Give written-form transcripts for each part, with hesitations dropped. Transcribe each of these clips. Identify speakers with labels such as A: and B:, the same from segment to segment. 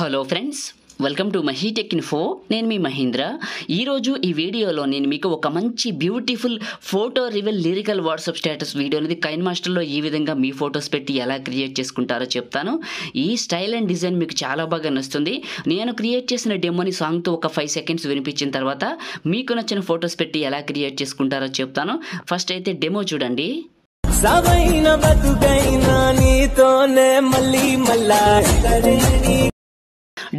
A: Hello friends, welcome to Mahi tech info. నేను మీ మహేంద్ర. ఈరోజు ఈ వీడియోలో నేను మీకు ఒక మంచి beautiful photo reveal lyrical WhatsApp status video అనేది కైన్మాస్టర్లో ఈ విధంగా మీ ఫొటోస్ పెట్టి ఎలా క్రియేట్ చేసుకుంటారో చెప్తాను. ఈ స్టైల్ అండ్ డిజైన్ మీకు చాలా బాగా నచ్చుతుంది. నేను క్రియేట్ చేసిన డెమోని సాంగ్తో ఒక 5 సెకండ్స్ వినిపించిన తర్వాత మీకు నచ్చిన ఫొటోస్ పెట్టి ఎలా క్రియేట్ చేసుకుంటారో చెప్తాను. ఫస్ట్ అయితే డెమో చూడండి.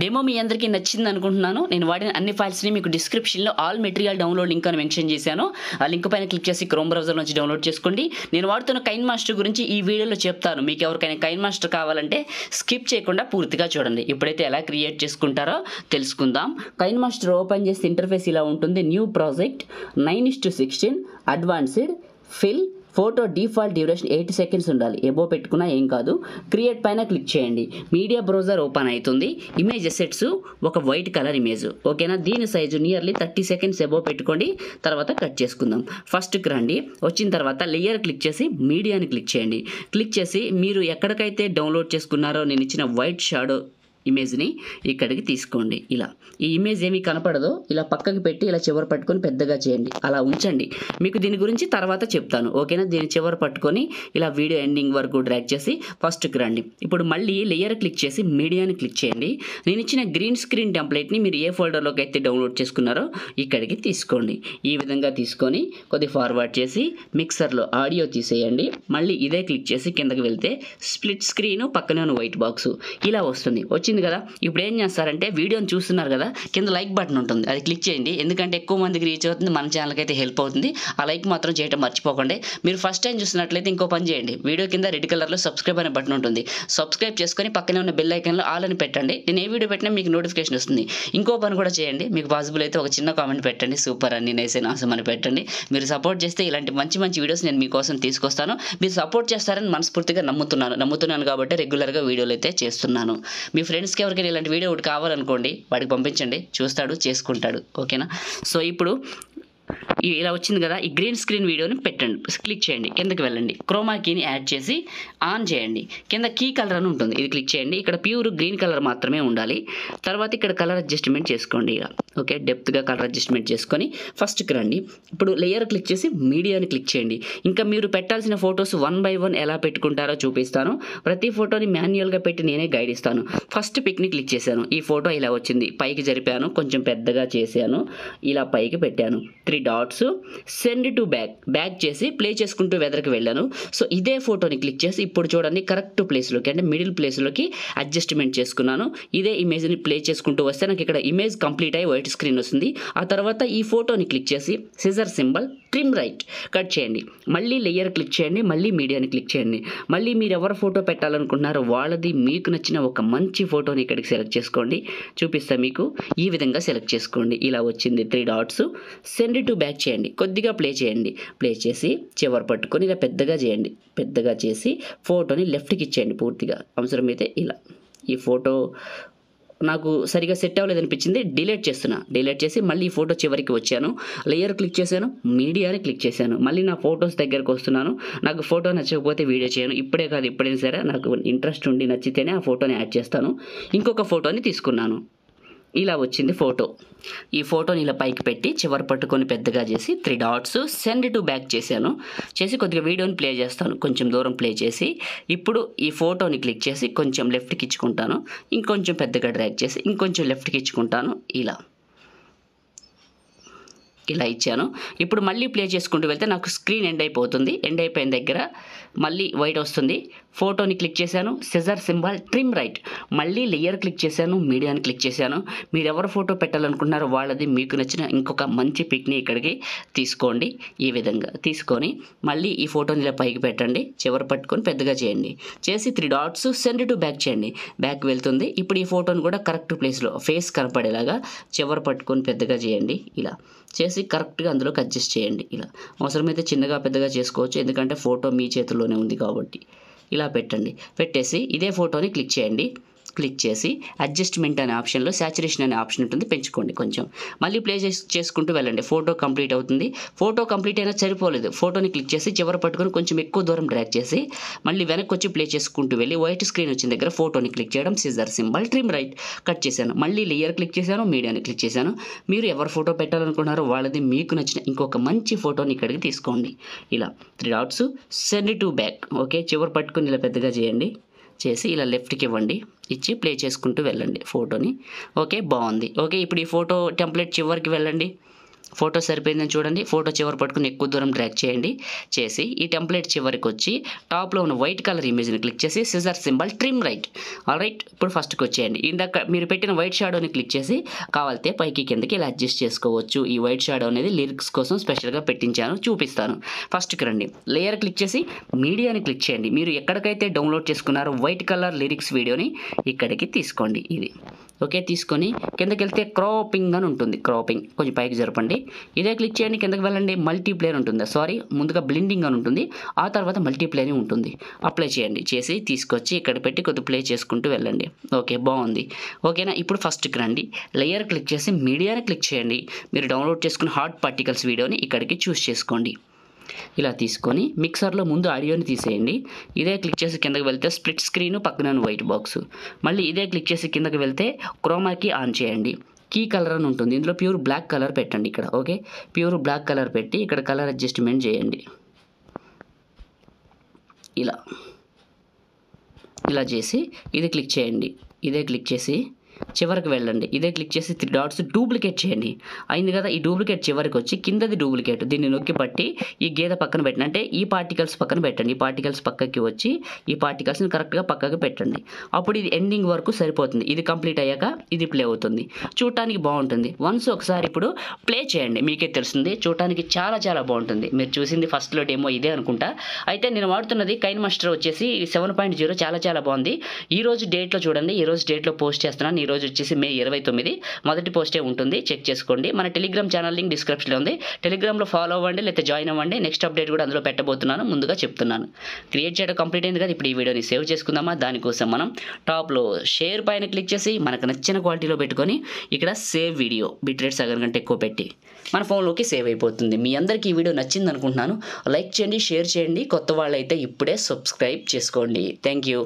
A: డెమో మీ అందరికీ నచ్చింది అనుకుంటున్నాను. నేను వాడిన అన్ని ఫైల్స్ని మీకు డిస్క్రిప్షన్లో ఆల్ మెటీరియల్ డౌన్లోడ్ లింక్ అని మెన్షన్ చేశాను. ఆ లింక్ పైన క్లిక్ చేసి క్రోమ్ బ్రౌజర్ నుంచి డౌన్లోడ్ చేసుకోండి. నేను వాడుతున్న కైన్మాస్టర్ గురించి ఈ వీడియోలో చెప్తాను. మీకు ఎవరికైనా కైన్మాస్టర్ కావాలంటే స్కిప్ చేయకుండా పూర్తిగా చూడండి. ఇప్పుడైతే ఎలా క్రియేట్ చేసుకుంటారో తెలుసుకుందాం. కైన్మాస్టర్ ఓపెన్ చేస్తే ఇంటర్ఫేస్ ఇలా ఉంటుంది. New project 9:16 advanced fill photo default duration 8 seconds ఉండాలి. ఎబో పెట్టుకున్నా ఏం కాదు. క్రియేట్ పైన క్లిక్ చేయండి. మీడియా బ్రౌజర్ ఓపెన్ అవుతుంది. ఇమేజ్ అసెట్స్ ఒక వైట్ కలర్ ఇమేజ్, ఓకేనా. దీని సైజు నియర్లీ 30 సెకండ్స్ ఎబో పెట్టుకోండి. తర్వాత కట్ చేసుకుందాం. ఫస్ట్కి రండి. వచ్చిన తర్వాత లేయర్ క్లిక్ చేసి మీడియాని క్లిక్ చేయండి. క్లిక్ చేసి మీరు ఎక్కడికైతే డౌన్లోడ్ చేసుకున్నారో నేను ఇచ్చిన వైట్ షాడో ఇమేజ్ని ఇక్కడికి తీసుకోండి. ఇలా ఈ ఇమేజ్ ఏమీ కనపడదో ఇలా పక్కకి పెట్టి ఇలా చివర పట్టుకొని పెద్దగా చేయండి. అలా ఉంచండి. మీకు దీని గురించి తర్వాత చెప్తాను, ఓకేనా. దీని చివర పట్టుకొని ఇలా వీడియో ఎండింగ్ వరకు డ్రాగ్ చేసి ఫస్ట్కి రండి. ఇప్పుడు మళ్ళీ లేయర్ క్లిక్ చేసి మీడియాని క్లిక్ చేయండి. నేను ఇచ్చిన గ్రీన్ స్క్రీన్ టెంప్లెట్ని మీరు ఏ ఫోల్డర్లోకి అయితే డౌన్లోడ్ చేసుకున్నారో ఇక్కడికి తీసుకోండి. ఈ విధంగా తీసుకొని కొద్దిగా ఫార్వర్డ్ చేసి మిక్సర్లో ఆడియో తీసేయండి. మళ్ళీ ఇదే క్లిక్ చేసి కిందకి వెళ్తే స్ప్లిట్ స్క్రీన్ పక్కనే ఉన్న వైట్ బాక్స్ ఇలా వస్తుంది కదా. ఇప్పుడు ఏం చేస్తారంటే వీడియోని చూస్తున్నారు కదా, కింద లైక్ బటన్ ఉంటుంది, అది క్లిక్ చేయండి. ఎందుకంటే ఎక్కువ మందికి రీచ్ అవుతుంది, మన ఛానల్కి అయితే హెల్ప్ అవుతుంది. ఆ లైక్ మాత్రం చేయడం మర్చిపోకండి. మీరు ఫస్ట్ టైం చూసినట్లయితే ఇంకో పని చేయండి. వీడియో కింద రెడ్ కలర్లో సబ్స్క్రైబ్ అనే బటన్ ఉంటుంది. సబ్స్క్రైబ్ చేసుకొని పక్కనే ఉన్న బెల్ ఐకాన్లో ఆల్ అని పెట్టండి. నేను ఏ వీడియో పెట్టినా మీకు నోటిఫికేషన్ వస్తుంది. ఇంకో పని కూడా చేయండి. మీకు పాసిబుల్ అయితే ఒక చిన్న కామెంట్ పెట్టండి. సూపర్ అని నైస్ ఆసమ్ అని పెట్టండి. మీరు సపోర్ట్ చేస్తే ఇలాంటి మంచి మంచి వీడియోస్ నేను మీకోసం తీసుకొస్తాను. మీరు సపోర్ట్ చేస్తారని మనస్ఫూర్తిగా నమ్ముతున్నాను కాబట్టి రెగ్యులర్గా వీడియోలు అయితే చేస్తున్నాను. మీ ఫ్రెండ్స్కి ఎవరికైనా ఇలాంటి వీడియో ఒకటి కావాలనుకోండి, వాడికి పంపించండి, చూస్తాడు, చేసుకుంటాడు, ఓకేనా. సో ఇప్పుడు ఇలా వచ్చింది కదా. ఈ గ్రీన్ స్క్రీన్ వీడియోని పెట్టండి. క్లిక్ చేయండి. కిందకి వెళ్ళండి. క్రోమా కీని యాడ్ చేసి ఆన్ చేయండి. కింద కీ కలర్ అని ఉంటుంది, ఇది క్లిక్ చేయండి. ఇక్కడ ప్యూర్ గ్రీన్ కలర్ మాత్రమే ఉండాలి. తర్వాత ఇక్కడ కలర్ అడ్జస్ట్మెంట్ చేసుకోండి. ఇక ఓకే, డెప్త్గా కలర్ అడ్జస్ట్మెంట్ చేసుకొని ఫస్ట్కి రండి. ఇప్పుడు లేయర్ క్లిక్ చేసి మీడియాని క్లిక్ చేయండి. ఇంకా మీరు పెట్టాల్సిన ఫొటోస్ 1 by 1 ఎలా పెట్టుకుంటారో చూపిస్తాను. ప్రతి ఫోటోని మాన్యువల్గా పెట్టి నేనే గైడ్ ఇస్తాను. ఫస్ట్ పిక్ని క్లిక్ చేశాను. ఈ ఫోటో ఇలా వచ్చింది. పైకి జరిపాను, కొంచెం పెద్దగా చేశాను, ఇలా పైకి పెట్టాను. 3 డాట్స్, సెండ్ టు బ్యాక్ చేసి ప్లే చేసుకుంటూ వెదర్కి వెళ్ళాను. సో ఇదే ఫోటోని క్లిక్ చేసి ఇప్పుడు చూడండి కరెక్ట్ ప్లేస్లోకి, అంటే మిడిల్ ప్లేస్లోకి అడ్జస్ట్మెంట్ చేసుకున్నాను. ఇదే ఇమేజ్ని ప్లే చేసుకుంటూ వస్తే నాకు ఇక్కడ ఇమేజ్ కంప్లీట్ అయ్యి వైట్ స్క్రీన్ వస్తుంది. ఆ తర్వాత ఈ ఫోటోని క్లిక్ చేసి scissor symbol trim right cut చేయండి. మళ్ళీ లేయర్ క్లిక్ చేయండి. మళ్ళీ మీడియాని క్లిక్ చేయండి. మళ్ళీ మీరు ఎవరు ఫోటో పెట్టాలనుకుంటున్నారో వాళ్ళది మీకు నచ్చిన ఒక మంచి ఫోటోని ఇక్కడికి సెలెక్ట్ చేసుకోండి. చూపిస్తా మీకు. ఈ విధంగా సెలెక్ట్ చేసుకోండి. ఇలా వచ్చింది. 3 డాట్స్, సెండ్ టు బ్యాక్ చేయండి. కొద్దిగా ప్లే చేయండి. ప్లే చేసి చివరి పట్టుకొని ఇలా పెద్దగా చేయండి. పెద్దగా చేసి ఫోటోని లెఫ్ట్కి ఇచ్చేయండి పూర్తిగా. అవసరమైతే ఇలా. ఈ ఫోటో నాకు సరిగా సెట్ అవ్వలేదు అనిపించింది, డిలీట్ చేస్తున్నా. డిలీట్ చేసి మళ్ళీ ఈ ఫోటో చివరికి వచ్చాను. లేయర్ క్లిక్ చేశాను, మీడియాని క్లిక్ చేశాను. మళ్ళీ నా ఫొటోస్ దగ్గరకు వస్తున్నాను. నాకు ఫోటో నచ్చకపోతే వీడియో చేయను. ఇప్పుడే కాదు, ఎప్పుడైనా సరే నాకు ఇంట్రెస్ట్ ఉండి నచ్చితేనే ఆ ఫోటోని యాడ్ చేస్తాను. ఇంకొక ఫోటోని తీసుకున్నాను. ఇలా వచ్చింది ఫోటో. ఈ ఫోటోని ఇలా పైకి పెట్టి చివరి పట్టుకొని పెద్దగా చేసి 3 డాట్స్, సెండ్ టు బ్యాక్ చేశాను. చేసి కొద్దిగా వీడియోని ప్లే చేస్తాను. కొంచెం దూరం ప్లే చేసి ఇప్పుడు ఈ ఫోటోని క్లిక్ చేసి కొంచెం లెఫ్ట్కి ఇచ్చుకుంటాను. ఇంకొంచెం పెద్దగా డ్రాగ్ చేసి ఇంకొంచెం లెఫ్ట్కి ఇచ్చుకుంటాను. ఇలా ఇచ్చాను. ఇప్పుడు మళ్ళీ ప్లే చేసుకుంటూ వెళ్తే నాకు స్క్రీన్ ఎండ్ అయిపోతుంది. ఎండ్ అయిపోయిన దగ్గర మళ్ళీ వైట్ వస్తుంది. ఫోటోని క్లిక్ చేశాను, సిజర్ సింబల్ ట్రిమ్ రైట్. మళ్ళీ లేయర్ క్లిక్ చేశాను, మీడియాని క్లిక్ చేశాను. మీరు ఎవరు ఫోటో పెట్టాలనుకున్నారో వాళ్ళది మీకు నచ్చిన ఇంకొక మంచి పిక్ని ఇక్కడికి తీసుకోండి. ఈ విధంగా తీసుకొని మళ్ళీ ఈ ఫోటోని ఇలా పైకి పెట్టండి. చివరి పట్టుకొని పెద్దగా చేయండి. చేసి 3 డాట్స్, సెండ్ టు బ్యాక్ చేయండి. బ్యాక్ వెళ్తుంది. ఇప్పుడు ఈ ఫోటోని కూడా కరెక్ట్ ప్లేస్లో ఫేస్ కనపడేలాగా చివరి పట్టుకొని పెద్దగా చేయండి. ఇలా చేసి కరెక్ట్గా అందులోకి అడ్జస్ట్ చేయండి. ఇలా అవసరమైతే చిన్నగా పెద్దగా చేసుకోవచ్చు, ఎందుకంటే ఫోటో మీ చేతుల్లోనే ఉంది కాబట్టి. ఇలా పెట్టండి. పెట్టేసి ఇదే ఫోటోని క్లిక్ చేయండి. క్లిక్ చేసి అడ్జస్ట్మెంట్ అనే ఆప్షన్లో సాచురేషన్ అనే ఆప్షన్ ఉంటుంది, పెంచుకోండి కొంచెం. మళ్ళీ ప్లే చేసుకుంటూ వెళ్ళండి. ఫోటో కంప్లీట్ అవుతుంది. ఫోటో కంప్లీట్ అయినా సరిపోలేదు. ఫోటోని క్లిక్ చేసి చివర పట్టుకొని కొంచెం ఎక్కువ దూరం డ్రాగ్ చేసి మళ్ళీ వెనక్కి వచ్చి ప్లే చేసుకుంటూ వెళ్ళి వైట్ స్క్రీన్ వచ్చిన దగ్గర ఫోటోని క్లిక్ చేయడం, scissor symbol, trim right cut చేశాను. మళ్ళీ లేయర్ క్లిక్ చేశాను, మీడియాని క్లిక్ చేశాను. మీరు ఎవరు ఫోటో పెట్టాలనుకున్నారో వాళ్ళది మీకు నచ్చిన ఇంకొక మంచి ఫోటోని ఇక్కడికి తీసుకోండి. ఇలా 3 dots, send to back. Okay, చివరి పట్టుకుని ఇలా పెద్దగా చేయండి. చేసి ఇలా లెఫ్ట్కి ఇవ్వండి, ఇచ్చి ప్లే చేసుకుంటూ వెళ్ళండి ఫోటోని. ఓకే, బాగుంది. ఓకే, ఇప్పుడు ఈ ఫోటో టెంప్లెట్ చివరికి వెళ్ళండి. ఫోటో సరిపోయిందని చూడండి. ఫోటో చివరి పట్టుకుని ఎక్కువ దూరం డ్రాగ్ చేయండి. చేసి ఈ టెంప్లెట్ చివరికి వచ్చి టాప్లో ఉన్న వైట్ కలర్ ఇమేజ్ని క్లిక్ చేసి scissor symbol, trim right. Alright, ఇప్పుడు ఫస్ట్కి వచ్చేయండి. ఇందాక మీరు పెట్టిన వైట్ షాడోని క్లిక్ చేసి కావాలితే పైకి కిందకి ఇలా అడ్జస్ట్ చేసుకోవచ్చు. ఈ వైట్ షాడో అనేది లిరిక్స్ కోసం స్పెషల్గా పెట్టించాను, చూపిస్తాను. ఫస్ట్కి రండి, లేయర్ క్లిక్ చేసి మీడియాని క్లిక్ చేయండి. మీరు ఎక్కడికైతే డౌన్లోడ్ చేసుకున్నారో వైట్ కలర్ లిరిక్స్ వీడియోని ఇక్కడికి తీసుకోండి. ఇది ఓకే, తీసుకొని కిందకి వెళ్తే క్రాపింగ్ అని ఉంటుంది. క్రాపింగ్ కొంచెం పైకి జరపండి. ఇదే క్లిక్ చేయండి, కిందకి వెళ్ళండి. మల్టీప్లేయర్ ఉంటుంది, ముందుగా బ్లెండింగ్ అని ఉంటుంది, ఆ తర్వాత మల్టీప్లేయర్ ఉంటుంది. అప్లై చేయండి. చేసి తీసుకొచ్చి ఇక్కడ పెట్టి కొద్దిగా ప్లే చేసుకుంటూ వెళ్ళండి. ఓకే, బాగుంది. ఓకేనా, ఇప్పుడు ఫస్ట్కి రండి, లేయర్ క్లిక్ చేసి మీడియాని క్లిక్ చేయండి. మీరు డౌన్లోడ్ చేసుకున్న హాట్ పార్టికల్స్ వీడియోని ఇక్కడికి చూస్ చేసుకోండి. ఇలా తీసుకొని మిక్సర్లో ముందు ఆడియోని తీసేయండి. ఇదే క్లిక్ చేసి కిందకి వెళ్తే స్ప్లిట్ స్క్రీన్, పక్కన వైట్ బాక్స్. మళ్ళీ ఇదే క్లిక్ చేసి కిందకి వెళ్తే క్రోమాకి ఆన్ చేయండి. కీ కలర్ అని ఉంటుంది, ఇందులో ప్యూర్ బ్లాక్ కలర్ పెట్టండి ఇక్కడ. ఓకే, ప్యూర్ బ్లాక్ కలర్ పెట్టి ఇక్కడ కలర్ అడ్జస్ట్మెంట్ చేయండి. ఇలా చేసి ఇది క్లిక్ చేయండి. ఇదే క్లిక్ చేసి చివరికి వెళ్ళండి. ఇదే క్లిక్ చేసి 3 డాట్స్ డూప్లికేట్ చేయండి. అయింది కదా, ఈ డూప్లికేట్ చివరికి వచ్చి కిందది డూప్లికేట్ దీన్ని నొక్కి పట్టి ఈ గీత పక్కన పెట్టండి, అంటే ఈ పార్టికల్స్ పక్కన పెట్టండి. ఈ పార్టికల్స్ పక్కకి వచ్చి ఈ పార్టికల్స్ని కరెక్ట్గా పక్కకి పెట్టండి. అప్పుడు ఇది ఎండింగ్ వరకు సరిపోతుంది. ఇది కంప్లీట్ అయ్యాక ఇది ప్లే అవుతుంది, చూడటానికి బాగుంటుంది. వన్స్ ఒకసారి ఇప్పుడు ప్లే చేయండి, మీకే తెలుస్తుంది. చూడటానికి చాలా చాలా బాగుంటుంది. మీరు చూసింది ఫస్ట్లో డెమో ఇదే అనుకుంటా. అయితే నేను వాడుతున్నది కైన్మాస్టర్ వచ్చేసి 7.0, చాలా చాలా బాగుంది. ఈ రోజు డేట్లో చూడండి, ఈ రోజు డేట్లో పోస్ట్ చేస్తున్నాను. ఈ రోజు వచ్చేసి మే 29 మొదటి పోస్టే ఉంటుంది, చెక్ చేసుకోండి. మన టెలిగ్రామ్ ఛానల్ లింక్ డిస్క్రిప్షన్లో ఉంది. టెలిగ్రామ్లో ఫాలో అవ్వండి, లేకపోతే జాయిన్ అవ్వండి. నెక్స్ట్ అప్డేట్ కూడా అందులో పెట్టబోతున్నాను, ముందుగా చెప్తున్నాను. క్రియేట్ చేయడం కంప్లీట్ అయింది కదా, ఇప్పుడు ఈ వీడియోని సేవ్ చేసుకుందామా. దానికోసం మనం టాప్లో షేర్ పైన క్లిక్ చేసి మనకు నచ్చిన క్వాలిటీలో పెట్టుకొని ఇక్కడ సేవ్ వీడియో బిట్ రేట్ సగం కంటే ఎక్కువ పెట్టి మన ఫోన్లోకి సేవ్ అయిపోతుంది. మీ అందరికీ ఈ వీడియో నచ్చింది అనుకుంటున్నాను. లైక్ చేయండి, షేర్ చేయండి. కొత్త వాళ్ళైతే ఇప్పుడే సబ్స్క్రైబ్ చేసుకోండి. Thank you.